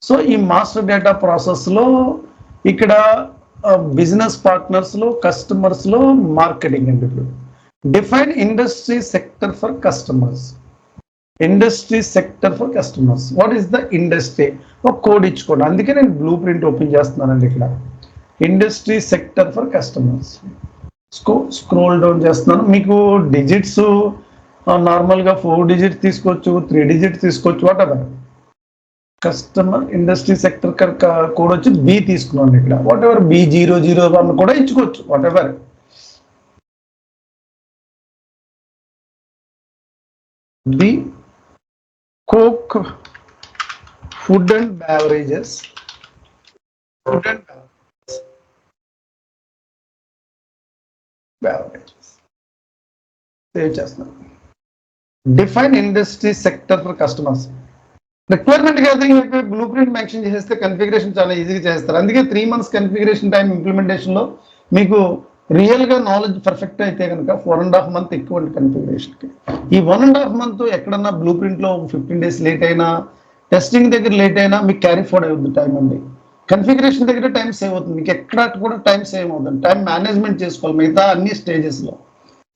So ఈ master data ప్రాసెస్లో ఇక్కడ బిజినెస్ పార్ట్నర్స్లో, కస్టమర్స్లో మార్కెటింగ్ అండి. ఇప్పుడు define industry sector for customers. Industry sector for customers. What is the industry? ఒక కోడ్ ఇచ్చుకోండి. అందుకే నేను బ్లూ ప్రింట్ ఓపెన్ చేస్తున్నానండి. ఇక్కడ industry sector for customers. Scroll down చేస్తున్నాను. మీకు డిజిట్స్ నార్మల్గా 4 డిజిట్స్ తీసుకోవచ్చు, 3 డిజిట్స్ తీసుకోవచ్చు, whatever. Customer industry sector code వచ్చి బి తీసుకున్నాను. ఇక్కడ వాట్ ఎవర్ B001 కూడా ఇచ్చుకోవచ్చు, whatever. The coke food and beverages. Save చేస్తున్నాను. Define industry sector for customers. Requirement gathering blueprint mention చేస్తే కన్ఫిగరేషన్ చాలా ఈజీగా చేస్తారు. అందుకే 3 months కన్ఫిగరేషన్ టైం ఇంప్లిమెంటేషన్లో మీకు రియల్గా నాలెడ్జ్ పర్ఫెక్ట్ అయితే కనుక 4.5 months ఎక్కువ కన్ఫిగరేషన్కి. ఈ 1.5 months ఎక్కడన్నా బ్లూ ప్రింట్లో 15 days లేట్ అయినా, టెస్టింగ్ దగ్గర లేట్ అయినా మీకు క్యారీ ఫార్వర్డ్ అవుతుంది టైం అండి. కన్ఫిగరేషన్ దగ్గర టైం సేవ్ అవుతుంది, మీకు ఎక్కడ కూడా టైం సేవ్ అవుతుంది. టైం మేనేజ్మెంట్ చేసుకోవాలి మిగతా అన్ని స్టేజెస్లో.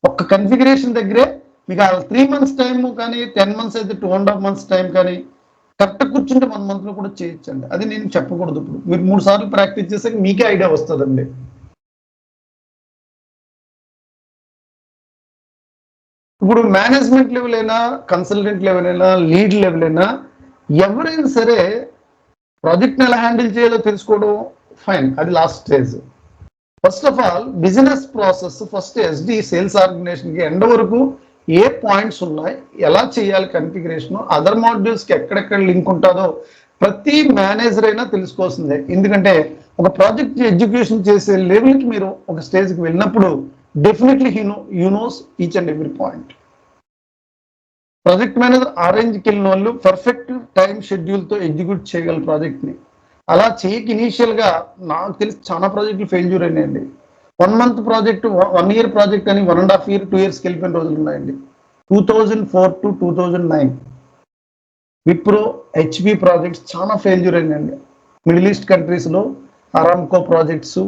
ఒక్క కన్ఫిగరేషన్ దగ్గరే మీకు 3 months టైం కానీ, 10 months అయితే 2.5 months టైం కానీ కరెక్ట్ కూర్చుంటే 1 monthలో కూడా చేయొచ్చండి. అది నేను చెప్పకూడదు. ఇప్పుడు మీరు 3 సార్లు ప్రాక్టీస్ చేసాక మీకే ఐడియా వస్తుందండి. ఇప్పుడు మేనేజ్మెంట్ లెవెల్ అయినా, కన్సల్టెంట్ లెవెల్ అయినా, లీడ్ లెవెల్ అయినా ఎవరైనా సరే ప్రాజెక్ట్ని ఎలా హ్యాండిల్ చేయాలో తెలుసుకోవడం ఫైన్, అది last stage. First of all business process first SD sales ఆర్గనైజేషన్కి ఎండ్ వరకు ఏ పాయింట్స్ ఉన్నాయి, ఎలా చేయాలి కన్ఫిగరేషన్, అదర్ మాడ్యూల్స్కి ఎక్కడెక్కడ లింక్ ఉంటుందో ప్రతి మేనేజర్ అయినా తెలుసుకోవాల్సిందే. ఎందుకంటే ఒక ప్రాజెక్ట్ ఎగ్జిక్యూషన్ చేసే లెవెల్కి మీరు ఒక స్టేజ్కి వెళ్ళినప్పుడు definitely you know each and every point. Project manager ఆరెంజ్కి వెళ్ళిన వాళ్ళు పర్ఫెక్ట్ టైం షెడ్యూల్తో ఎగ్జిక్యూట్ చేయగల ప్రాజెక్ట్ని. అలా చేయక ఇనీషియల్గా నాకు తెలిసి చాలా ప్రాజెక్టులు ఫెయిల్యూర్ అయినాయండి. 1 month ప్రాజెక్ట్, 1 year ప్రాజెక్ట్ అని 1.5 years 2 years వెళ్ళిపోయిన రోజులు ఉన్నాయండి. 2004 to 2009 విప్రో, HP ప్రాజెక్ట్స్ చాలా ఫెయిల్యూర్ అయిందండి. మిడిల్ ఈస్ట్ కంట్రీస్లో అరామ్కో ప్రాజెక్ట్స్,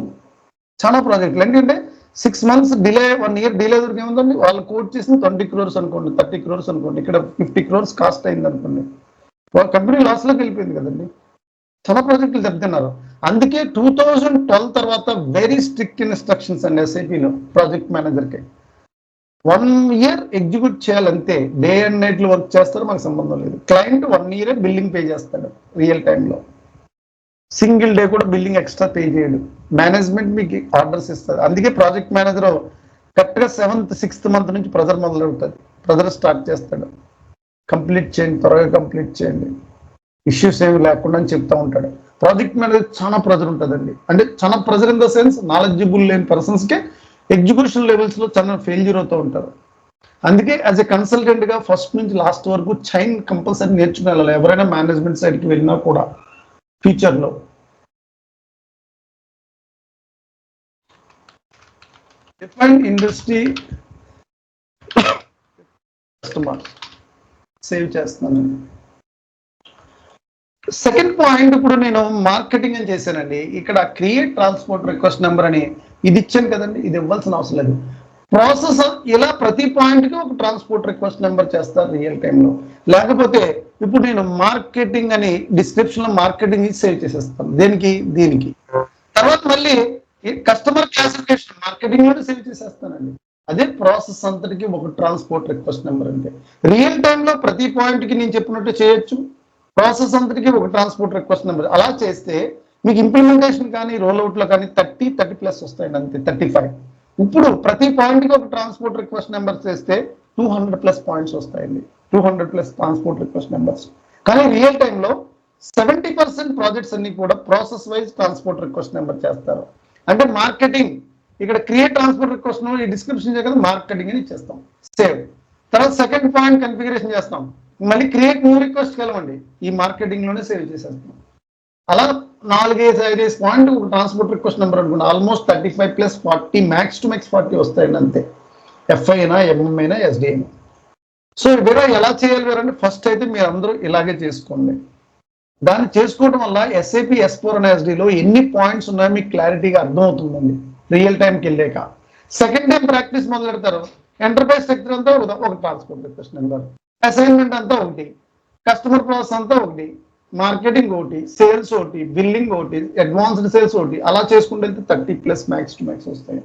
చాలా ప్రాజెక్టులు. ఎందుకంటే 6 months డిలే, 1 year డిలే దొరికి ఏముందండి, వాళ్ళు కోట్ చేసిన 20 crores అనుకోండి, 30 crores అనుకోండి, ఇక్కడ 50 crores కాస్ట్ అయింది అనుకోండి, కంపెనీ లాస్లోకి వెళ్ళిపోయింది కదండి. చాలా ప్రాజెక్టులు దెబ్బతిన్నారు. అందుకే 2012 తర్వాత వెరీ స్ట్రిక్ట్ ఇన్స్ట్రక్షన్స్ అండి SAPలో ప్రాజెక్ట్ మేనేజర్కి. 1 year ఎగ్జిక్యూట్ చేయాలంతే, డే అండ్ నైట్లు వర్క్ చేస్తారు, మనకు సంబంధం లేదు. క్లయింట్ 1 year బిల్లింగ్ పే చేస్తాడు రియల్ టైంలో, సింగిల్ డే కూడా బిల్లింగ్ ఎక్స్ట్రా పే చేయడు. మేనేజ్మెంట్ మీకు ఆర్డర్స్ ఇస్తుంది. అందుకే ప్రాజెక్ట్ మేనేజర్ కరెక్ట్గా 7th 6th month నుంచి ప్రెజర్ మొదలవుతుంది. ప్రెజర్ స్టార్ట్ చేస్తాడు, కంప్లీట్ చేయండి, త్వరగా కంప్లీట్ చేయండి, ఇష్యూస్ ఏమి లేకుండా అని చెప్తా ఉంటాడు. ప్రాజెక్ట్ మేనేజర్ చాలా ప్రెజర్ ఉంటుందండి. అంటే చాలా pressure in the sense knowledgeable లేని పర్సన్స్కే ఎగ్జిక్యూషన్ లెవెల్స్లో చాలా ఫెయిల్యూర్ అవుతూ ఉంటారు. అందుకే యాజ్ ఎ కన్సల్టెంట్గా ఫస్ట్ నుంచి లాస్ట్ వరకు చైన్ కంపల్సరీ నేర్చుకుని వెళ్ళాలి ఎవరైనా మేనేజ్మెంట్ సైడ్కి వెళ్ళినా కూడా ఫ్యూచర్లో. Define industry customer. సేవ్ చేస్తున్నాను. సెకండ్ పాయింట్, ఇప్పుడు నేను మార్కెటింగ్ అని చేశానండి. ఇక్కడ క్రియేట్ ట్రాన్స్పోర్ట్ రిక్వెస్ట్ నెంబర్ అని ఇది ఇచ్చాను కదండి, ఇది ఇవ్వాల్సిన అవసరం లేదు. ప్రాసెస్ ఇలా ప్రతి పాయింట్కి ఒక ట్రాన్స్పోర్ట్ రిక్వెస్ట్ నెంబర్ చేస్తారు రియల్ టైంలో. లేకపోతే ఇప్పుడు నేను మార్కెటింగ్ అని డిస్క్రిప్షన్లో మార్కెటింగ్ సేవ్ చేసేస్తాను. దేనికి? దీనికి. తర్వాత మళ్ళీ కస్టమర్ క్లాసిఫికేషన్ మార్కెటింగ్లోనే సేవ్ చేసేస్తానండి. అదే ప్రాసెస్ అంతటికి ఒక ట్రాన్స్పోర్ట్ రిక్వెస్ట్ నెంబర్ అంటే. రియల్ టైంలో ప్రతి పాయింట్కి నేను చెప్పినట్టు చేయొచ్చు, ప్రాసెస్ అంతటికి ఒక ట్రాన్స్పోర్ట్ రిక్వెస్ట్ నెంబర్. అలా చేస్తే మీకు ఇంప్లిమెంటేషన్ కానీ రోల్అవుట్లో కానీ 30+ వస్తాయండి, అంతే 35. ఇప్పుడు ప్రతి పాయింట్కి ఒక ట్రాన్స్పోర్ట్ రిక్వెస్ట్ నెంబర్ చేస్తే 200+ పాయింట్స్ వస్తాయండి, 200+ ట్రాన్స్పోర్ట్ రిక్వెస్ట్ నెంబర్స్. కానీ రియల్ టైంలో 70% ప్రాజెక్ట్స్ అన్ని కూడా process wise transport request number చేస్తారు. అంటే మార్కెటింగ్ ఇక్కడ క్రియేట్ ట్రాన్స్పోర్ట్ రిక్వెస్ట్ నెంబర్ ఈ డిస్క్రిప్షన్ చేయగలదు, మార్కెటింగ్ అని చేస్తాం, సేవ్. తర్వాత సెకండ్ పాయింట్ కన్ఫిగరేషన్ చేస్తాం, మళ్ళీ క్రియేట్ న్యూ రిక్వెస్ట్ వెళ్ళమండి, ఈ మార్కెటింగ్లోనే సేవ్ చేసేస్తాం. అలా 4-5 పాయింట్ ఒక ట్రాన్స్పోర్ట్ రిక్వెస్ట్ నెంబర్ అనుకోండి, ఆల్మోస్ట్ 35+ 40, మ్యాక్స్ టు మ్యాక్స్ 40 వస్తాయండి అంతే. FI అయినా, MM అయినా, SD అయినా. సో వేరే ఎలా చేయాలి వేరంటే ఫస్ట్ అయితే మీరు అందరూ ఇలాగే చేసుకోండి. దాన్ని చేసుకోవడం వల్ల SAP S4 అనే SD లో ఎన్ని పాయింట్స్ ఉన్నాయో మీకు క్లారిటీగా అర్థమవుతుందండి రియల్ టైంకి వెళ్ళాక. సెకండ్ టైం ప్రాక్టీస్ మొదలు పెడతారు. ఎంటర్ప్రైజ్ సెక్టర్ అంతా ఒక ట్రాన్స్పోర్ట్ రిక్వెస్ట్ నెంబర్, అసైన్మెంట్ అంతా ఒకటి, కస్టమర్ ప్రాసెస్ అంతా ఒకటి, మార్కెటింగ్ ఒకటి, సేల్స్ ఒకటి, బిల్లింగ్ ఒకటి, అడ్వాన్స్డ్ సేల్స్ ఒకటి, అలా చేసుకుంటే 30+ మ్యాక్స్ టు మ్యాక్స్ వస్తాయి.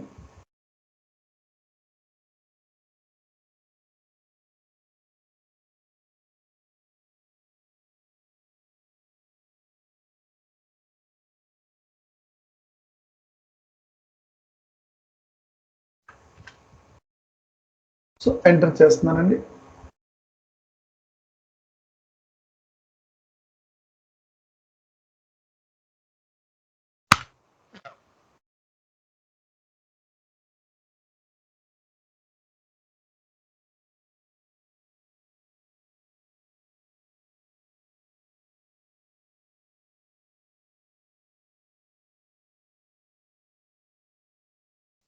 సో ఎంటర్ చేస్తున్నానండి.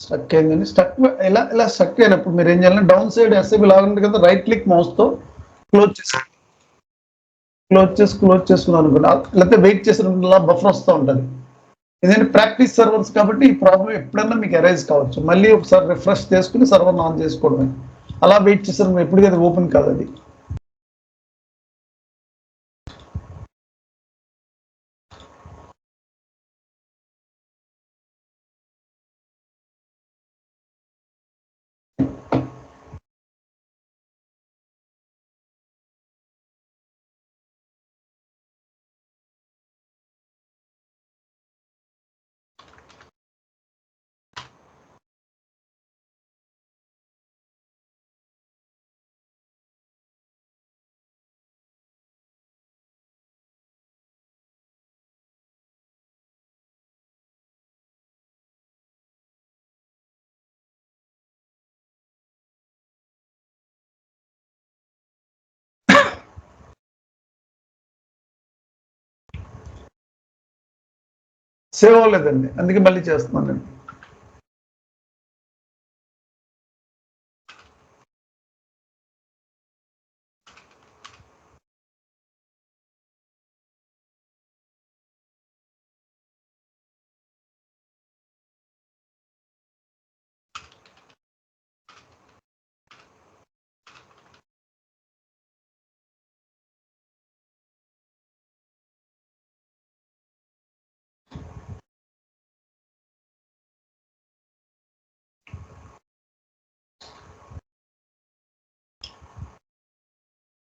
స్టక్ అయిందండి. ఇలా స్టక్ అయినప్పుడు మీరు ఏం చేయాలంటే డౌన్ సైడ్ SAP లాగా కదా, రైట్ క్లిక్ మౌస్తో క్లోజ్ చేసుకున్నాను అనుకోండి, లేకపోతే వెయిట్ చేసినప్పుడు బఫర్ వస్తూ ఉంటుంది. ఎందుకంటే ప్రాక్టీస్ సర్వర్స్ కాబట్టి ఈ ప్రాబ్లం ఎప్పుడన్నా మీకు అరైజ్ కావచ్చు. మళ్ళీ ఒకసారి రిఫ్రెష్ చేసుకుని సర్వర్ ఆన్ చేసుకోవడమే. అలా వెయిట్ చేసారు ఎప్పుడు అది ఓపెన్ కాదు. అది సేవ్ అవ్వలేదండి, అందుకే మళ్ళీ చేస్తున్నానండి.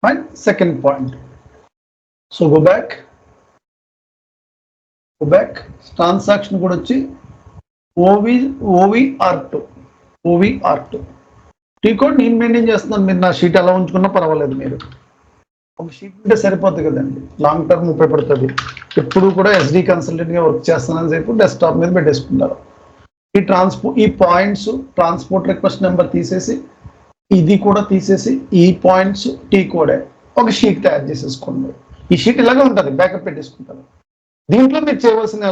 Fine. Second point. So go back. Transaction కూడా వచ్చి OVR2 టీ కోడ్ నేను మెయింటైన్ చేస్తున్నాను. మీరు నా షీట్ ఎలా ఉంచుకున్నా పర్వాలేదు. మీరు ఒక షీట్ ఉంటే సరిపోతుంది కదండి, లాంగ్ టర్మ్ ఉపయోగపడుతుంది. ఎప్పుడు కూడా SD కన్సల్టెంట్గా వర్క్ చేస్తున్నానని చెప్పి డెస్క్టాప్ మీద పెట్టేసుకుంటారు. ఈ పాయింట్స్ ట్రాన్స్పోర్ట్ రిక్వెస్ట్ నెంబర్ తీసేసి, ఇది కూడా తీసేసి, ఈ పాయింట్స్ టీ కోడే ఒక షీట్ తయారు చేసేసుకోండి. ఈ షీట్ ఇలాగే ఉంటుంది, బ్యాకప్ పెట్టేసుకుంటారు. దీంట్లో మీరు చేయవలసిన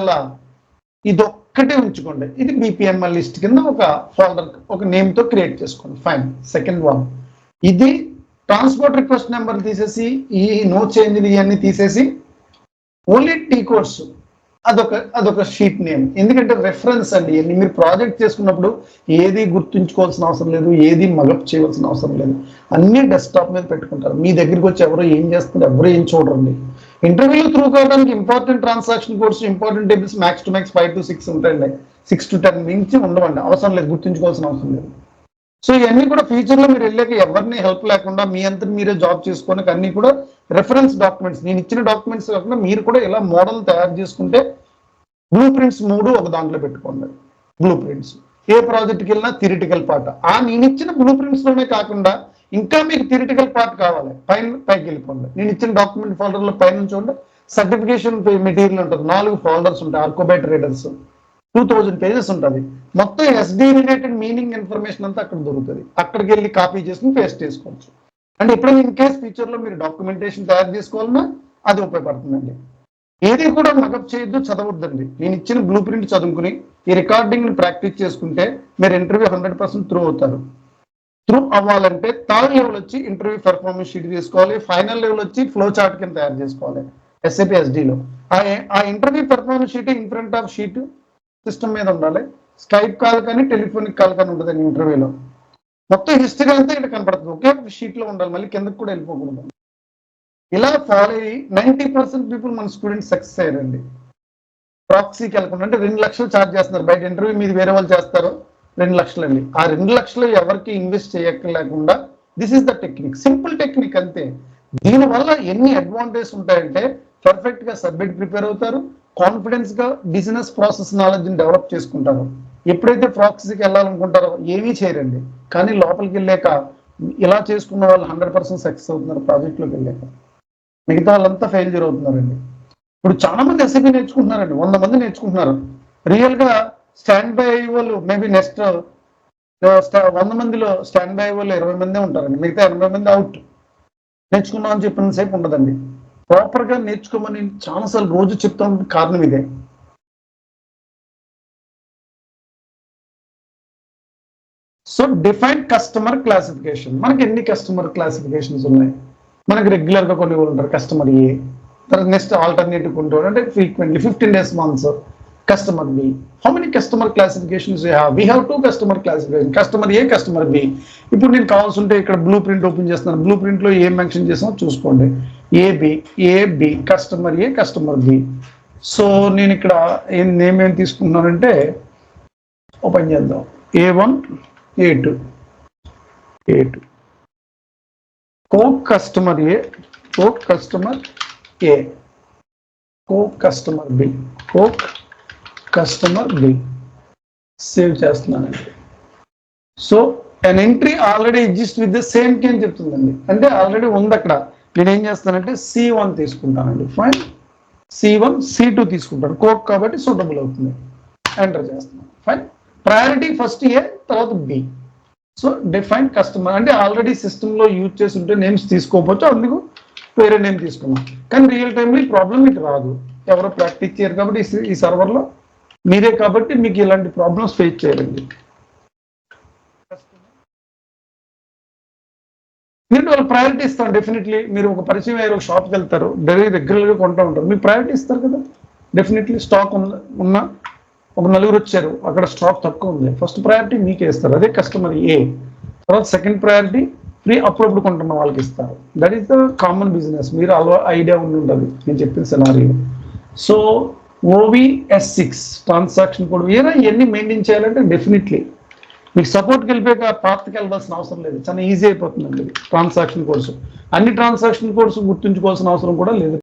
ఇది ఒక్కటే ఉంచుకోండి. ఇది BPML లిస్ట్ కింద ఒక ఫోల్డర్ ఒక నేమ్తో క్రియేట్ చేసుకోండి. ఫైన్. సెకండ్ వన్, ఇది ట్రాన్స్పోర్ట్ రిక్వెస్ట్ నెంబర్ తీసేసి, ఈ నో చేంజ్ ఇవన్నీ తీసేసి ఓన్లీ టీ కోడ్స్ అదొక షీట్ నేమ్. ఎందుకంటే రెఫరెన్స్ అండి. మీరు ప్రాజెక్ట్ చేసుకున్నప్పుడు ఏది గుర్తుంచుకోవాల్సిన అవసరం లేదు, ఏది మగప్ చేయవలసిన అవసరం లేదు. అన్ని డెస్క్టాప్ మీద పెట్టుకుంటారు. మీ దగ్గరికి వచ్చి ఎవరో ఏం చేస్తున్నారు, ఎవరో ఏం చూడండి. ఇంటర్వ్యూలో త్రూ కావడానికి important transaction codes, important tables max to max 5 to 6 ఉంటాయండి. 6 to 10 మించి ఉండవండి. అవసరం లేదు, గుర్తుంచుకోవాల్సిన అవసరం లేదు. సో ఇవన్నీ కూడా ఫ్యూచర్లో మీరు వెళ్ళాక ఎవరిని హెల్ప్ లేకుండా మీ అంతా మీరే జాబ్ చేసుకోవడానికి అన్ని కూడా రెఫరెన్స్ డాక్యుమెంట్స్, నేను ఇచ్చిన డాక్యుమెంట్స్ కాకుండా మీరు కూడా ఇలా మోడల్ తయారు చేసుకుంటే బ్లూ ప్రింట్స్ 3 ఒక దాంట్లో పెట్టుకోండి. బ్లూ ప్రింట్స్ ఏ ప్రాజెక్ట్కి వెళ్ళినా థియరిటికల్ పార్ట్ నేను ఇచ్చిన బ్లూ ప్రింట్స్లోనే కాకుండా ఇంకా మీకు థియరిటికల్ పార్ట్ కావాలి, పైకి వెళ్ళిపోండి. నేను ఇచ్చిన డాక్యుమెంట్ ఫోల్డర్లో పైన చూడండి, సర్టిఫికేషన్ మెటీరియల్ ఉంటుంది. 4 ఫోల్డర్స్ ఉంటాయి. ఆర్కోబైట్ రీడర్స్ 2000 pages ఉంటుంది. మొత్తం SD రిలేటెడ్ మీనింగ్ ఇన్ఫర్మేషన్ అంతా అక్కడ దొరుకుతుంది. అక్కడికి వెళ్ళి కాపీ చేసుకుని పేస్ట్ చేసుకోవచ్చు. అంటే ఎప్పుడైనా ఇన్ కేస్ ఫ్యూచర్లో మీరు డాక్యుమెంటేషన్ తయారు చేసుకోవాలన్నా అది ఉపయోగపడుతుందండి. ఏది కూడా మగప్ చేయొద్దు, చదవద్దండి. నేను ఇచ్చిన బ్లూ ప్రింట్ చదువుకుని ఈ రికార్డింగ్ ప్రాక్టీస్ చేసుకుంటే మీరు ఇంటర్వ్యూ 100% త్రూ అవుతారు. త్రూ అవ్వాలంటే థర్డ్ లెవెల్ వచ్చి ఇంటర్వ్యూ పెర్ఫార్మెన్స్ షీట్ తీసుకోవాలి. ఫైనల్ లెవెల్ వచ్చి ఫ్లో చార్ట్ కింద తయారు చేసుకోవాలి. SAP SD లో ఆ interview performance sheet in front of sheet system మీద ఉండాలి. స్కైప్ కాల్ కానీ టెలిఫోనిక్ కాల్ కానీ ఉంటుంది ఇంటర్వ్యూలో. మొత్తం హిస్టరీ అంతా ఇక్కడ కనపడుతుంది, ఒకే షీట్ లో ఉండాలి, మళ్ళీ కిందకి కూడా వెళ్ళిపోకూడదు. ఇలా ఫాలో అయ్యి 90% పీపుల్ మన స్టూడెంట్స్ సక్సెస్ అయ్యారండి. ప్రాక్సీకి వెళ్ళకుండా, అంటే 2 లక్షలు ఛార్జ్ చేస్తున్నారు బయట ఇంటర్వ్యూ, మీది వేరే వాళ్ళు చేస్తారు 2 లక్షలు అండి. ఆ 2 లక్షలు ఎవరికి ఇన్వెస్ట్ చేయలేకుండా this is the technique, simple technique అంతే. దీనివల్ల ఎన్ని అడ్వాంటేజ్ ఉంటాయంటే పర్ఫెక్ట్ గా సబ్మిట్ ప్రిపేర్ అవుతారు, కాన్ఫిడెన్స్ గా బిజినెస్ ప్రాసెస్ నాలెడ్జ్ డెవలప్ చేసుకుంటారు. ఎప్పుడైతే ప్రాక్సీకి వెళ్ళాలనుకుంటారో ఏమీ చేయరండి, కానీ లోపలికి వెళ్ళాక ఇలా చేసుకున్న వాళ్ళు 100% సక్సెస్ అవుతున్నారు. ప్రాజెక్ట్లోకి వెళ్ళాక మిగతా వాళ్ళంతా ఫెయిల్యూర్ అవుతున్నారండి. ఇప్పుడు చాలా మంది SAP నేర్చుకుంటున్నారండి, 100 మంది నేర్చుకుంటున్నారు. రియల్ గా స్టాండ్ బై వాళ్ళు మేబీ నెక్స్ట్ 100 మందిలో స్టాండ్ బై వాళ్ళు 20 మందే ఉంటారండి, మిగతా 80 మంది అవుట్. నేర్చుకున్నాం అని చెప్పిన సేపు ఉండదండి. ప్రాపర్ గా నేర్చుకోమని చాలాసార్లు రోజు చెప్తాం, కారణం ఇదే. So define customer classification. మనకి ఎన్ని కస్టమర్ క్లాసిఫికేషన్స్ ఉన్నాయి? మనకి రెగ్యులర్ గా కొన్ని ఉంటారు కస్టమర్ ఏ, తర్వాత నెక్స్ట్ ఆల్టర్నేటివ్ కొంటారు అంటే frequently 15 days months customer B. How many customer classifications we have 2 customer classification, customer A, customer B. ఇప్పుడు నేను కావాల్సి ఉంటే ఇక్కడ బ్లూ ప్రింట్ ఓపెన్ చేస్తున్నాను, బ్లూ ప్రింట్ లో ఏం మెన్షన్ చేసామో చూసుకోండి. A B customer A, customer B. So నేను ఇక్కడ నేమ్ ఏం తీసుకున్నానంటే ఓపెన్ చేద్దాం, A1 A2 coke customer A, coke customer A, coke customer B, coke customer B. Save చేస్తున్నానండి. So an entry already exists with the same key అని చెప్తుందండి, అంటే already ఉంది అక్కడ. నేను ఏం చేస్తానంటే C1 తీసుకుంటానండి, ఫైన్. C1 C2 తీసుకుంటాను, కోక్ కాబట్టి సూటబుల్ అవుతుంది, ఎంటర్ చేస్తున్నాను, ఫైన్. ప్రయారిటీ ఫస్ట్ ఏ, తర్వాత బి. సో డిఫైన్ కస్టమర్ అంటే ఆల్రెడీ సిస్టంలో యూజ్ చేసి ఉంటే నేమ్స్ తీసుకోకపోవచ్చు, అందుకు వేరే నేమ్ తీసుకున్నాం. కానీ రియల్ టైంలో ఈ ప్రాబ్లం మీకు రాదు, ఎవరో ప్రాక్టీస్ చేయరు కాబట్టి ఈ సర్వర్లో మీరే, కాబట్టి మీకు ఇలాంటి ప్రాబ్లమ్స్ ఫేస్ చేయాలండి. మీరు వాళ్ళు ప్రయారిటీ ఇస్తారు డెఫినెట్లీ. మీరు ఒక పరిచయం అయ్యారు, ఒక షాప్కి వెళ్తారు, రెగ్యులర్గా కొంటూ ఉంటారు, మీకు ప్రయారిటీ ఇస్తారు కదా డెఫినెట్లీ. స్టాక్ ఉన్న ఒక 4 వచ్చారు, అక్కడ స్టాక్ తక్కువ ఉంది, ఫస్ట్ ప్రయారిటీ మీకే ఇస్తారు, అదే కస్టమర్ ఏ. తర్వాత సెకండ్ ప్రయారిటీ ఫ్రీ అప్పుడప్పుడు కొంటున్న వాళ్ళకి ఇస్తారు. That is the common business, మీరు ఐడియా ఉండి ఉంటుంది నేను చెప్పిన scenario. So OVS6 transaction code ఇవన్నీ మెయింటైన్ చేయాలంటే డెఫినెట్లీ మీకు సపోర్ట్కి వెళ్ళిపోయాక పాత్కి వెళ్ళాల్సిన అవసరం లేదు, చాలా ఈజీ అయిపోతుందండి ట్రాన్సాక్షన్ కోడ్స్. అన్ని ట్రాన్సాక్షన్ కోడ్స్ గుర్తుంచుకోవాల్సిన అవసరం కూడా లేదు.